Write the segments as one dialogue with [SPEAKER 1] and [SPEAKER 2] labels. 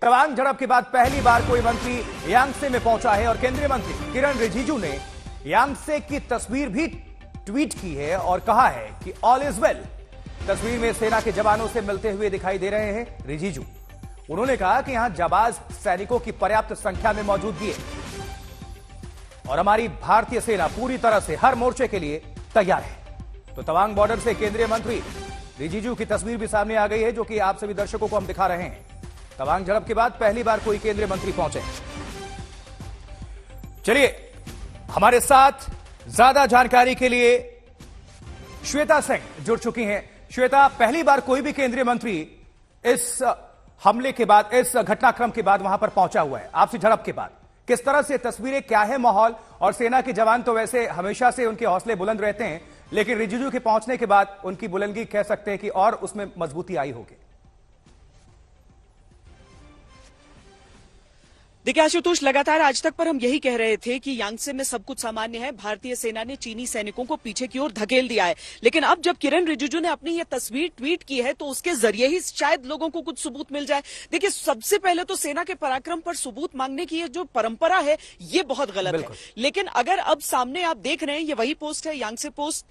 [SPEAKER 1] तवांग झड़प के बाद पहली बार कोई मंत्री यांगसे में पहुंचा है और केंद्रीय मंत्री किरण रिजिजू ने यांगसे की तस्वीर भी ट्वीट की है और कहा है कि ऑल इज वेल। तस्वीर में सेना के जवानों से मिलते हुए दिखाई दे रहे हैं रिजिजू। उन्होंने कहा कि यहां जाबाज सैनिकों की पर्याप्त संख्या में मौजूदगी है और हमारी भारतीय सेना पूरी तरह से हर मोर्चे के लिए तैयार है। तो तवांग बॉर्डर से केंद्रीय मंत्री रिजिजू की तस्वीर भी सामने आ गई है, जो कि आप सभी दर्शकों को हम दिखा रहे हैं। तवांग झड़प के बाद पहली बार कोई केंद्रीय मंत्री पहुंचे। चलिए, हमारे साथ ज्यादा जानकारी के लिए श्वेता सिंह जुड़ चुकी हैं। श्वेता, पहली बार कोई भी केंद्रीय मंत्री इस हमले के बाद, इस घटनाक्रम के बाद वहां पर पहुंचा हुआ है, आपसी झड़प के बाद। किस तरह से तस्वीरें, क्या है माहौल? और सेना के जवान तो वैसे हमेशा से उनके हौसले बुलंद रहते हैं, लेकिन रिजिजू के पहुंचने के बाद उनकी बुलंदगी कह सकते हैं कि और उसमें मजबूती आई होगी।
[SPEAKER 2] देखिए आशुतोष, लगातार आज तक पर हम यही कह रहे थे कि यांगसे में सब कुछ सामान्य है। भारतीय सेना ने चीनी सैनिकों को पीछे की ओर धकेल दिया है, लेकिन अब जब किरण रिजिजू ने अपनी यह तस्वीर ट्वीट की है तो उसके जरिए ही शायद लोगों को कुछ सबूत मिल जाए। देखिए, सबसे पहले तो सेना के पराक्रम पर सबूत मांगने की जो परंपरा है ये बहुत गलत है। लेकिन अगर अब सामने आप देख रहे हैं, ये वही पोस्ट है, यांगसे पोस्ट।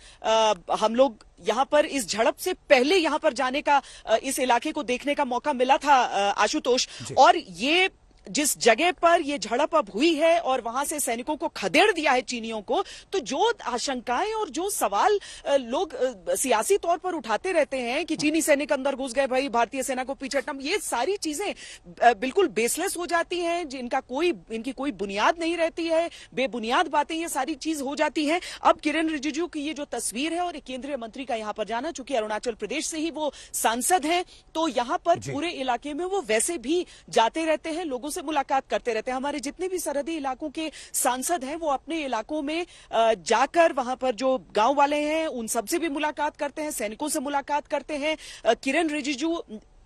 [SPEAKER 2] हम लोग यहां पर इस झड़प से पहले यहां पर जाने का, इस इलाके को देखने का मौका मिला था आशुतोष, और ये जिस जगह पर यह झड़प अब हुई है और वहां से सैनिकों को खदेड़ दिया है चीनियों को, तो जो आशंकाएं और जो सवाल लोग सियासी तौर पर उठाते रहते हैं कि चीनी सैनिक अंदर घुस गए, भाई भारतीय सेना को पीछे हटना, ये सारी चीजें बिल्कुल बेसलेस हो जाती हैं, इनकी कोई बुनियाद नहीं रहती है, बेबुनियाद बातें ये सारी चीज हो जाती हैं। अब किरण रिजिजू की ये जो तस्वीर है और एक केंद्रीय मंत्री का यहां पर जाना, चूंकि अरुणाचल प्रदेश से ही वो सांसद हैं, तो यहां पर पूरे इलाके में वो वैसे भी जाते रहते हैं, लोगों से मुलाकात करते रहते हैं। हमारे जितने भी सरहदी इलाकों के सांसद हैं वो अपने इलाकों में जाकर वहां पर जो गांव वाले हैं उन सबसे भी मुलाकात करते हैं, सैनिकों से मुलाकात करते हैं। किरण रिजिजू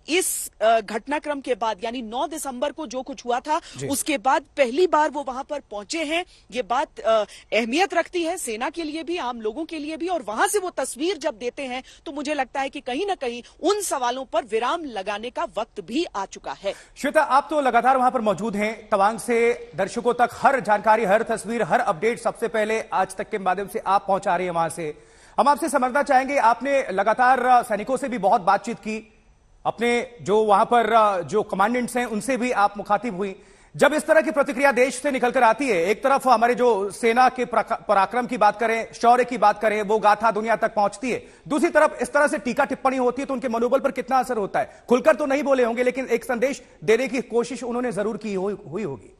[SPEAKER 2] इस घटनाक्रम के बाद, यानी 9 दिसंबर को जो कुछ हुआ था उसके बाद पहली बार वो वहां पर पहुंचे हैं। ये बात अहमियत रखती है सेना के लिए भी, आम लोगों के लिए भी, और वहां से वो तस्वीर जब देते हैं तो मुझे लगता है कि कहीं ना कहीं उन सवालों पर विराम लगाने का वक्त भी आ चुका है।
[SPEAKER 1] श्वेता, आप तो लगातार वहां पर मौजूद हैं, तवांग से दर्शकों तक हर जानकारी, हर तस्वीर, हर अपडेट सबसे पहले आज तक के माध्यम से आप पहुंचा रही है वहां से। हम आपसे समझना चाहेंगे, आपने लगातार सैनिकों से भी बहुत बातचीत की, अपने जो वहां पर जो कमांडेंट्स हैं उनसे भी आप मुखातिब हुई। जब इस तरह की प्रतिक्रिया देश से निकलकर आती है, एक तरफ हमारे जो सेना के पराक्रम की बात करें, शौर्य की बात करें, वो गाथा दुनिया तक पहुंचती है, दूसरी तरफ इस तरह से टीका टिप्पणी होती है तो उनके मनोबल पर कितना असर होता है? खुलकर तो नहीं बोले होंगे, लेकिन एक संदेश देने की कोशिश उन्होंने जरूर की हुई होगी।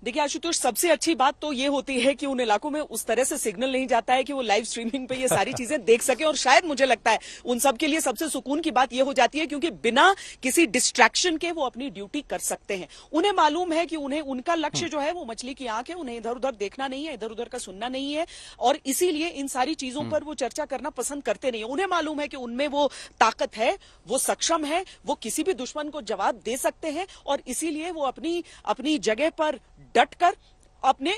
[SPEAKER 2] देखिए आशुतोष, सबसे अच्छी बात तो ये होती है कि उन इलाकों में उस तरह से सिग्नल नहीं जाता है कि वो लाइव स्ट्रीमिंग पे ये सारी चीजें देख सके, और शायद मुझे लगता है उन सब के लिए सबसे सुकून की बात ये हो जाती है क्योंकि बिना किसी डिस्ट्रैक्शन के वो अपनी ड्यूटी कर सकते हैं। उन्हें मालूम है कि उन्हें उनका लक्ष्य जो है वो मछली की आंख है, उन्हें इधर उधर देखना नहीं है, इधर उधर का सुनना नहीं है, और इसीलिए इन सारी चीजों पर वो चर्चा करना पसंद करते नहीं है। उन्हें मालूम है कि उनमें वो ताकत है, वो सक्षम है, वो किसी भी दुश्मन को जवाब दे सकते हैं, और इसीलिए वो अपनी जगह पर डटकर अपने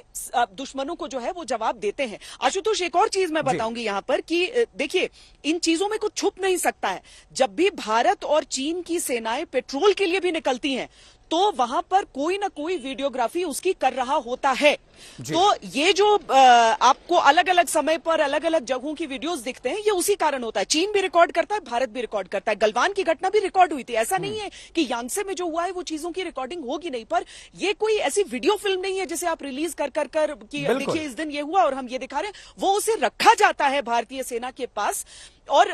[SPEAKER 2] दुश्मनों को जो है वो जवाब देते हैं। आशुतोष, एक और चीज मैं बताऊंगी यहां पर कि देखिए, इन चीजों में कुछ छुप नहीं सकता है। जब भी भारत और चीन की सेनाएं पेट्रोल के लिए भी निकलती हैं तो वहां पर कोई ना कोई वीडियोग्राफी उसकी कर रहा होता है। तो ये जो आपको अलग अलग समय पर अलग अलग जगहों की वीडियोस दिखते हैं, ये उसी कारण होता है। चीन भी रिकॉर्ड करता है, भारत भी रिकॉर्ड करता है। गलवान की घटना भी रिकॉर्ड हुई थी, ऐसा नहीं है कि यांगसे में जो हुआ है वो चीजों की रिकॉर्डिंग होगी नहीं, पर ये कोई ऐसी वीडियो फिल्म नहीं है जिसे आप रिलीज कर कि देखिए इस दिन ये हुआ और हम ये दिखा रहे हैं। वो उसे रखा जाता है भारतीय सेना के पास, और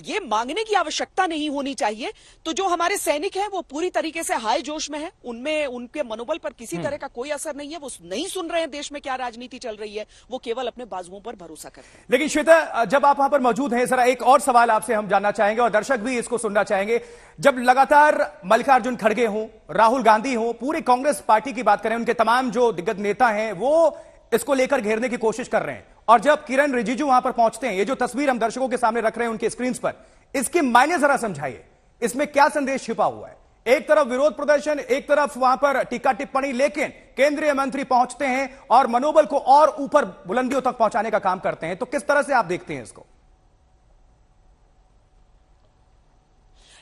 [SPEAKER 2] ये मांगने की आवश्यकता नहीं होनी चाहिए। तो जो हमारे सैनिक हैं वो पूरी तरीके से हाई जोश में हैं, उनमें उनके मनोबल पर किसी तरह का कोई असर नहीं है, वो नहीं सुन रहे हैं देश में क्या राजनीति चल रही है, वो केवल अपने बाजुओं पर भरोसा करते हैं।
[SPEAKER 1] लेकिन श्वेता, जब आप वहां पर मौजूद हैं, जरा एक और सवाल आपसे हम जानना चाहेंगे और दर्शक भी इसको सुनना चाहेंगे। जब लगातार मल्लिकार्जुन खड़गे हों, राहुल गांधी हों, पूरी कांग्रेस पार्टी की बात करें, उनके तमाम जो दिग्गज नेता हैं वो इसको लेकर घेरने की कोशिश कर रहे हैं, और जब किरण रिजिजू वहां पर पहुंचते हैं, ये जो तस्वीर हम दर्शकों के सामने रख रहे हैं उनके स्क्रीन पर, इसके मायने जरा समझाइए, इसमें क्या संदेश छिपा हुआ है? एक तरफ विरोध प्रदर्शन, एक तरफ वहां पर टीका टिप्पणी, लेकिन केंद्रीय मंत्री पहुंचते हैं और मनोबल को और ऊपर बुलंदियों तक पहुंचाने का काम करते हैं। तो किस तरह से आप देखते हैं इसको?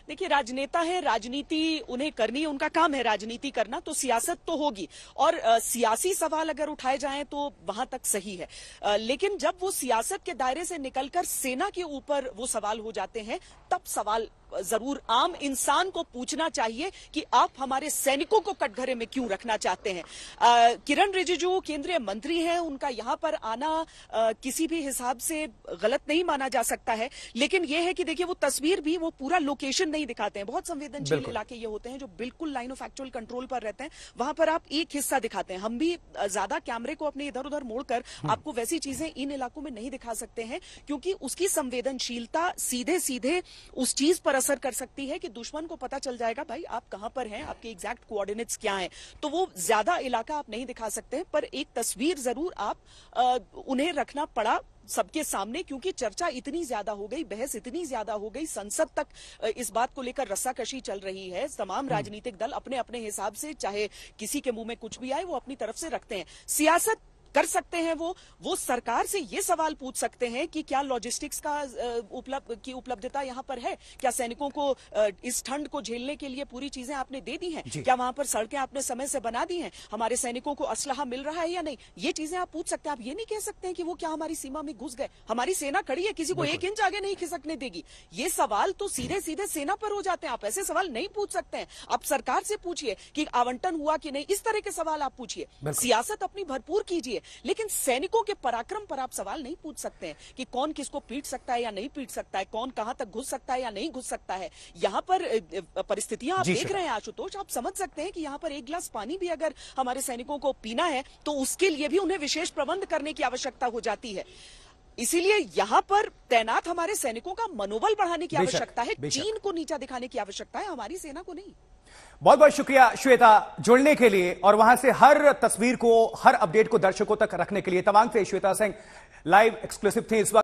[SPEAKER 2] देखिए, राजनेता है, राजनीति उन्हें करनी है, उनका काम है राजनीति करना, तो सियासत तो होगी। और सियासी सवाल अगर उठाए जाएं तो वहां तक सही है, लेकिन जब वो सियासत के दायरे से निकलकर सेना के ऊपर वो सवाल हो जाते हैं, तब सवाल जरूर आम इंसान को पूछना चाहिए कि आप हमारे सैनिकों को कटघरे में क्यों रखना चाहते हैं। किरण रिजिजू केंद्रीय मंत्री हैं, उनका यहां पर आना किसी भी हिसाब से गलत नहीं माना जा सकता है, लेकिन यह है कि देखिए, वो तस्वीर भी वो पूरा लोकेशन नहीं दिखाते हैं। बहुत संवेदनशील इलाके ये होते हैं जो बिल्कुल लाइन ऑफ एक्चुअल कंट्रोल पर रहते हैं, वहां पर आप एक हिस्सा दिखाते हैं। हम भी ज्यादा कैमरे को अपने इधर उधर मोड़कर आपको वैसी चीजें इन इलाकों में नहीं दिखा सकते हैं, क्योंकि उसकी संवेदनशीलता सीधे सीधे उस चीज पर असर कर सकती है कि दुश्मन को पता चल जाएगा भाई आप कहां पर हैं, आपके एग्जैक्ट कोऑर्डिनेट्स क्या हैं। तो वो ज्यादा इलाका आप नहीं दिखा सकते हैं, पर एक तस्वीर जरूर आप उन्हें रखना पड़ा सबके सामने, क्योंकि चर्चा इतनी ज्यादा हो गई, बहस इतनी ज्यादा हो गई, संसद तक इस बात को लेकर रस्साकशी चल रही है। तमाम राजनीतिक दल अपने अपने हिसाब से, चाहे किसी के मुंह में कुछ भी आए, वो अपनी तरफ से रखते हैं। सियासत कर सकते हैं वो सरकार से ये सवाल पूछ सकते हैं कि क्या लॉजिस्टिक्स का उपलब्धता यहां पर है, क्या सैनिकों को इस ठंड को झेलने के लिए पूरी चीजें आपने दे दी हैं, क्या वहां पर सड़कें आपने समय से बना दी हैं, हमारे सैनिकों को असलहा मिल रहा है या नहीं, ये चीजें आप पूछ सकते हैं। आप ये नहीं कह सकते हैं कि वो क्या हमारी सीमा में घुस गए, हमारी सेना खड़ी है, किसी को 1 इंच आगे नहीं खिसकने देगी। ये सवाल तो सीधे सीधे सेना पर हो जाते हैं, आप ऐसे सवाल नहीं पूछ सकते हैं। आप सरकार से पूछिए कि आवंटन हुआ कि नहीं, इस तरह के सवाल आप पूछिए, सियासत अपनी भरपूर कीजिए, लेकिन सैनिकों के पराक्रम पर आप सवाल नहीं पूछ सकते हैं कि कौन किसको पीट सकता है या नहीं पीट सकता है, कौन कहां तक घुस सकता है या नहीं घुस सकता है। यहां पर परिस्थितियां आप देख रहे हैं आशुतोष, आप समझ सकते हैं कि यहां पर 1 गिलास पानी भी अगर हमारे सैनिकों को पीना है तो उसके लिए भी उन्हें विशेष प्रबंध करने की आवश्यकता हो जाती है। इसीलिए यहां पर तैनात हमारे सैनिकों का मनोबल बढ़ाने की आवश्यकता है, चीन को नीचा दिखाने की आवश्यकता है, हमारी सेना को नहीं।
[SPEAKER 1] बहुत बहुत शुक्रिया श्वेता जुड़ने के लिए और वहां से हर तस्वीर को, हर अपडेट को दर्शकों तक रखने के लिए। तवांग से श्वेता सिंह लाइव एक्सक्लूसिव थे इस वक्त।